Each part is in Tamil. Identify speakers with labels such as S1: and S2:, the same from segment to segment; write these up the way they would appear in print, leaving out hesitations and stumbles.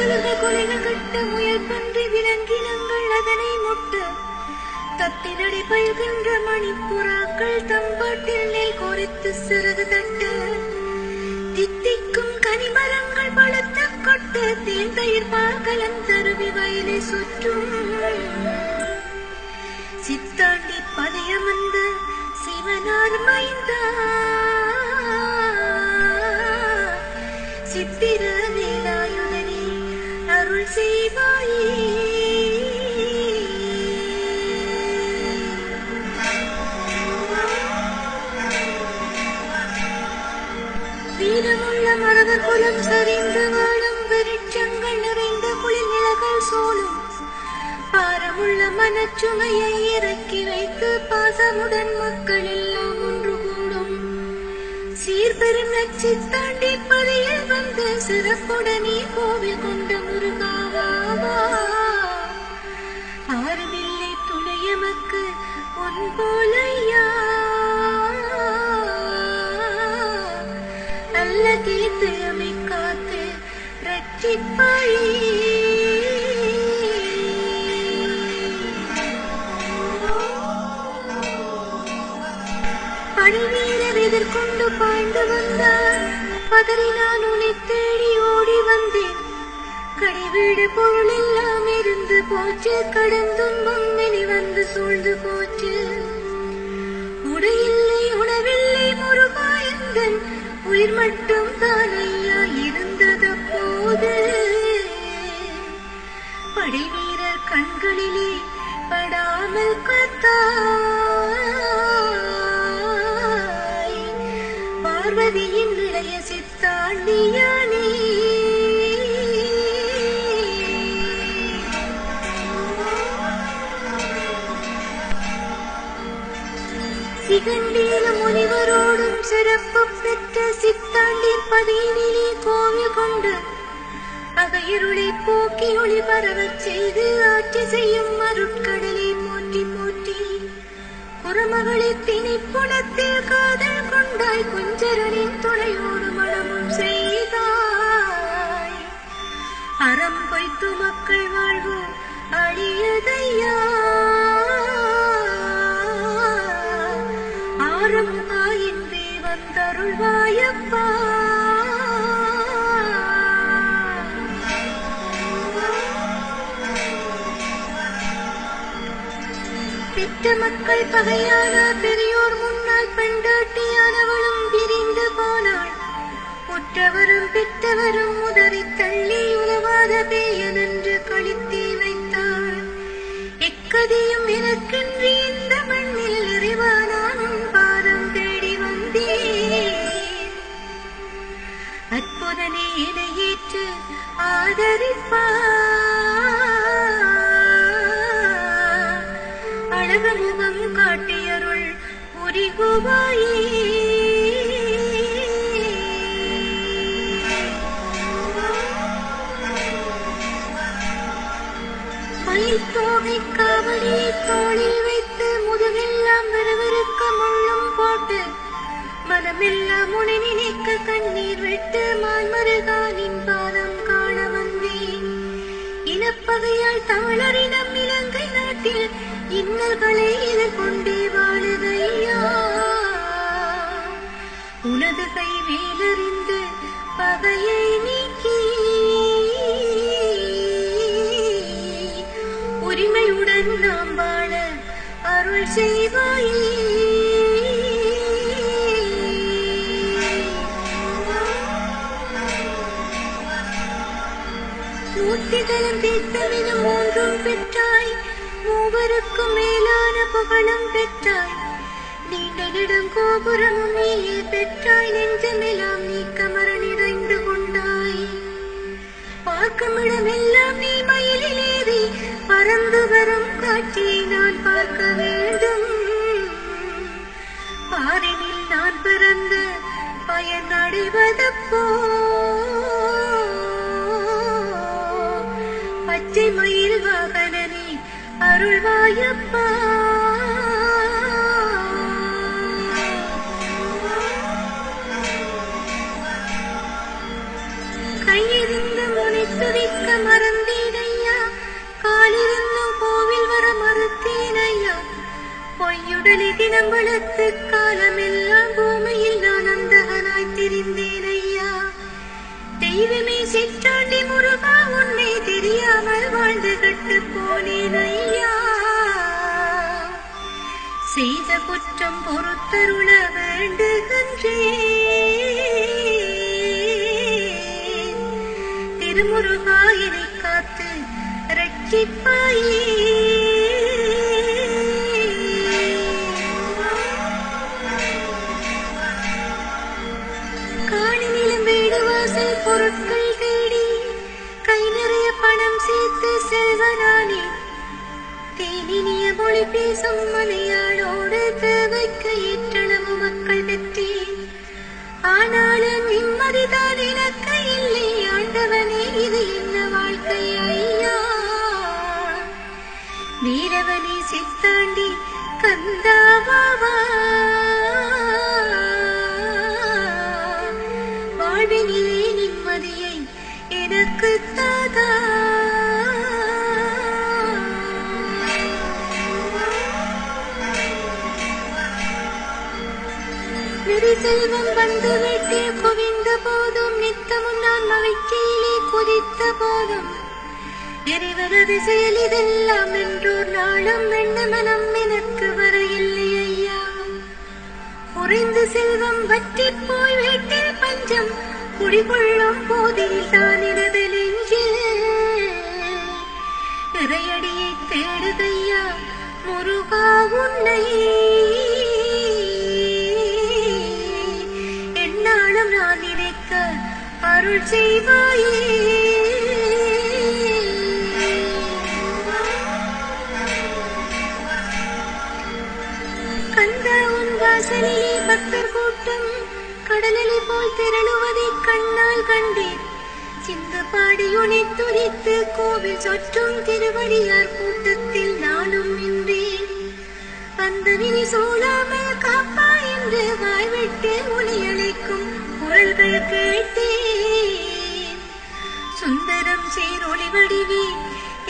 S1: மனிதர்கள் கொலைகள் கட்ட முயல் பன்றி விலங்கினங்கள் அதனை முட்ட தத்தி நடை பயில்கின்ற மணிப்புறாக்கள் தம்பாட்டில் நெல் கோரித்து சிறகு தட்ட தித்திக்கும் கனிமரங்கள் பழுத்த கொட்ட தேன் தயிர் பாகலம் தருவி வயலை சுற்றும் சித்தாண்டி பதியமந்த சிவனார் மைந்தா சித்திர வேலாயுதனே அருள் செய்வாயே. வீரமுள்ள மரப குலம் சரிந்து வாழும் விருட்சங்கள் நிறைந்த குளிர் நிலகள் சூழும் பாரமுள்ள மனச்சுமையை இறக்கி வைத்து பாசமுடன் மக்கள் எல்லாம் ஒன்று கூடும் சீர்பெரும் நச்சித்தாண்டி பதியில் வந்து சிறப்புடனே கோவில் கொண்ட முருகாவா ஆறுமில்லை துணையமக்கு உன் போலையா நல்ல தீர்த்து அமை காத்து ரட்சிப்பாயே. படைவீரர் எதிர்கொண்டு பாய்ந்து வந்தார் பதறி நான் உன்னை தேடி ஓடி வந்தேன் கடைவீடு பொருள் எல்லாம் இருந்து போச்சு கடந்துன்பம் இனி வந்து சூழ்ந்து போச்சு உடையில்லை உணவில்லை முருகா எந்தன் உயிர் மட்டும் தான் ஐயா இருந்தது போது படைவீரர் கண்களிலே படாமல் காத்தாய் பார்வதியின் இளைய சித்தாண்டியானே. சிகண்டீர முனிவரோடும் சிறப்பு பெற்ற சித்தாண்டி பதியினிலே கோவில் கொண்டு அகையிருளை போக்கி ஒளி பரவச் செய்து ஆட்சி செய்யும் அருட்கடலை போற்றி போற்றி குறமகளை திணைப்புணத்தில் காதல் கொண்டாய் குஞ்சரனின் துணையோடு மனமும் செய்தாய் அறம் பொய்த்து மக்கள் வாழ்வு அழியதையா ஆரமுகாயின்றே வந்தருள்வாயப்பா. பெற்ற மக்கள் பகையான பெரியோர் முன்னால் பெண்டாட்டியானவளும் பிரிந்து போனாள் உற்றவரும் பெற்றவரும் உதறி தள்ளி உலவாத பேயனென்று கழித்தே வைத்தாள் எக்கதியும் எனக்கின்றி இந்த மண்ணில் நிறைவானானும் பாதம் தேடி வந்தேன் அற்புதனே இதை ஏற்று ஆதரிப்பார் அழகமுகம் காட்டியருள் புரிகுவாயே. மயில் தோகை காவலியை தோளில் வைத்து முதுகெல்லாம் விறுவிறுக்க முள்ளும் போட்டு மனமெல்லாம் உனை நினைக்க கண்ணீர் விட்டு மான்மருகானின் பாதம் காண வந்தேன் இனப்பகையால் தமிழரிடம் இலங்கை நாட்டில் இன்னல்களை எதிர்கொண்டே வாழுதையா உனது கை மேலறிந்து பகையை நீக்கி உரிமையுடன் நாம் வாழ அருள் செய்வாயே. மூர்த்திகளும் தீர்த்தமெனும் மூன்றும் பெற்றாய் மூவருக்கும் மேலான புகழும் பெற்றாய் நீண்ட நெடும் கோபுரமும் நீயே பெற்றாய் நெஞ்சமெல்லாம் நீ கமர நிறைந்து கொண்டாய் பார்க்குமிடமெல்லாம் நீ மயிலில் ஏறி பறந்து வரும் காட்சியை நான் பார்க்க வேண்டும் பாரினில் நான் பிறந்து பயன் அடைவதப்போ பச்சை மயில் வாகனனே அருள்வாயப்பா. கையிருந்த முனை துதிக்க உடலை தினம் வளர்த்து காலமெல்லாம் பூமியில் நான் அந்தகனாய் திரிந்தேன் ஐயா. தெய்வமே சிற்றாண்டி முருகா, உன்னை தெரியாமல் வாழ்ந்து கட்டு போனேன் ஐயா. செய்த குற்றம் பொறுத்தருள வேண்டுகின்றேன். திருமுருகா, என்னை காத்து ரட்சிப்பாயே. காணி நிலம் வீடு வாசல் பொருட்கள் தேடி கை நிறைய பணம் சேர்த்து செல்வனானே. தேனினிய மொழி பேசும் மலையாளோடு தேவைக்கு ஏற்றளவு மக்கள் பெற்றேன். ஆனாலும் நிம்மதிதான் எனக்கு இல்லை ஆண்டவனே, இது என்ன வாழ்க்கை ஐயா. வீரவனே சித்தாண்டி கந்தாவாவா, வாழ்வினிலே நிம்மதியை எனக்கு தாதா. செல்வம் வந்து வீட்டில் குவிந்த போதும், நித்தமும் நான் மகிழ்ச்சியிலே குதித்த போதும், இறைவனது செயல் இதெல்லாம் என்றோர் நாளும் எண்ண மனம் எனக்கு வர இல்லை ஐயா. குறைந்து செல்வம் வற்றி போய் வீட்டில் பஞ்சம் குடிகொள்ளும் போதில் தான் எனது நெஞ்சில் இறையடியை தேடுதையா முருகா உன்னை. நான் நினைக்க அருள் செய்வாயே. கந்த உன் வாசலிலே பக்தர் கூட்டம் கடலிலே போல் திரளுவதை கண்ணால் கண்டேன். சிந்து பாடியுனை துதித்து கோவில் சொற்றும் திருவடியார் கூட்டத்தில் நானும் நின்றேன். வந்தவினி சூழாமல் காப்பா என்று வாய்விட்டு உனை அழைக்கும் குரல்கள் கேட்டேன். சுந்தரம் சீரொளி வடிவே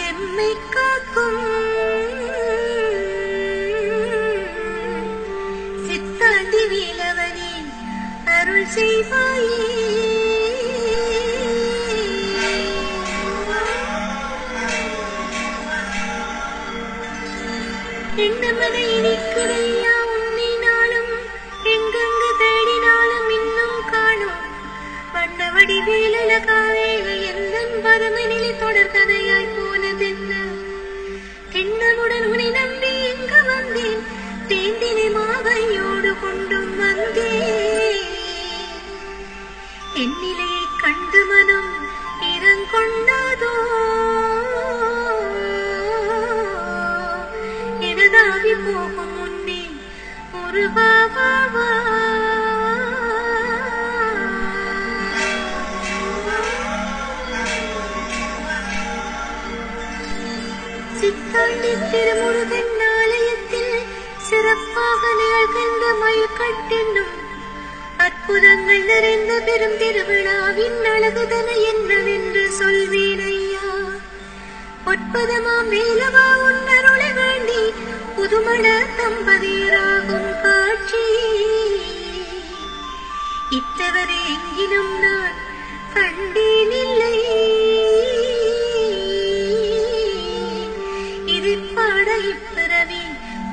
S1: எம்மை காக்கும் சித்தாண்டி வேலவனே அருள் செய்வாயே. எண்ணமனை இனிக்குதையா உன்னை நாளும் எங்கெங்கு தேடினாலும் இன்னும் காணும். வண்ணவடி வேலழகாவேக எந்தன் வறுமனிலே தொடர் கதையாய் போனதென்ன. எண்ணமுடன் உன்னை நம்பி எங்கு வந்தேன், தேந்தினை மாவையோடு கொண்டும் வந்தேன். என் நிலையை கண்டு மனம் இரங்கொண்டதோ, எனதாகி போகும் முன்னே முருகாவா. சித்தாண்டி திருமுருகன் ஆலயத்தில் சிறப்பாக நிகழ்கின்ற மயில்கட்டென்னும் அற்புதங்கள் நிறைந்த பெரும் திருவிழாவின் அழகுதன என்னவென்று சொல்வேன் ஐயா. ஒற்பதமாம் வேலவா உன்னருளை வேண்டி புதுமண தம்பதியராகும் காட்சி இத்தவரை எங்கினும் நான் கண்டேனில்லை. இது பாட இப்பிறவி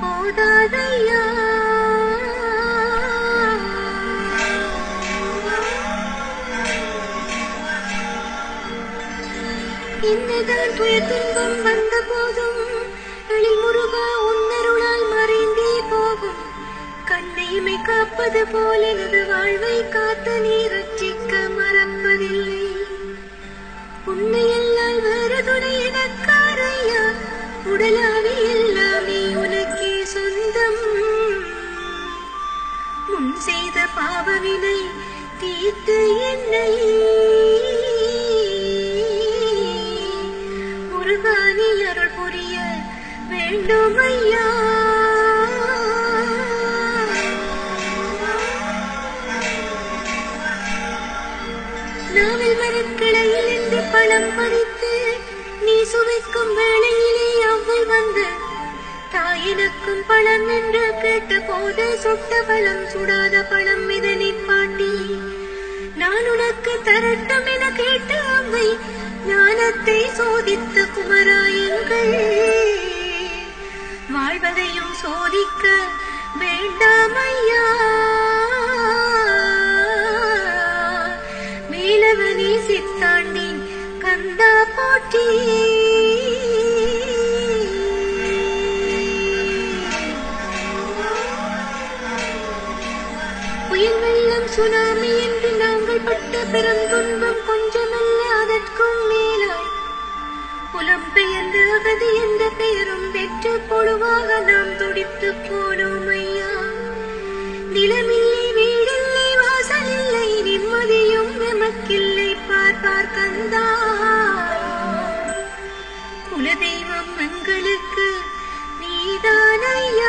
S1: போதாதையா. என்னதான் துயர் துன்பம் வந்த போதும் எழில்முருகா உன்னருளால் மறைந்தே போகும். கண்ணையுமை காப்பது போல் எனது வாழ்வை காத்து நீ ரட்சிக்க மறப்பதில்லை. உன்னையெல்லாம் வேறு துணை எனக்காரையா, உடலாவி எல்லாமே உனக்கே சொந்தம். முன் செய்த பாவவினை தீர்த்து என்னை முருகானி அருள் புரிய வேண்டும் ஐயா. நாவல் மரக்கிளையில் இருந்து பழம் பறித்து நீ சுவைக்கும் வேளையிலே அவ்வை வந்து தாயினுக்கும் பழம் என்று கேட்ட போது சுட்ட பழம் சுடாத பழம் இதனை பாட்டி நான் உனக்கு தரட்டும் என கேட்ட அவை ஞானத்தை சோதித்த குமராயங்கள் வாழ்வதையும் சோதிக்க வேண்டாம் ஐயா மேலவனே சித்தாண்டி கந்தா போற்றி புயல் வெள்ளம் சுனாமி என்று நாங்கள் பட்ட பெரும் துன்பம் கொஞ்சமல்ல அதற்கும் மேலாய் புலம்பெயர்ந்த அகதி என்ற பெயரும் பெற்று பொழுவாக நாம் துடித்து போனோம் ஐயா நிலமில்லை வீடில்லை வாசலில்லை நிம்மதியும் எமக்கில்லை பார்ப்பார் கந்தா குலதெய்வம் எங்களுக்கு நீதான் ஐயா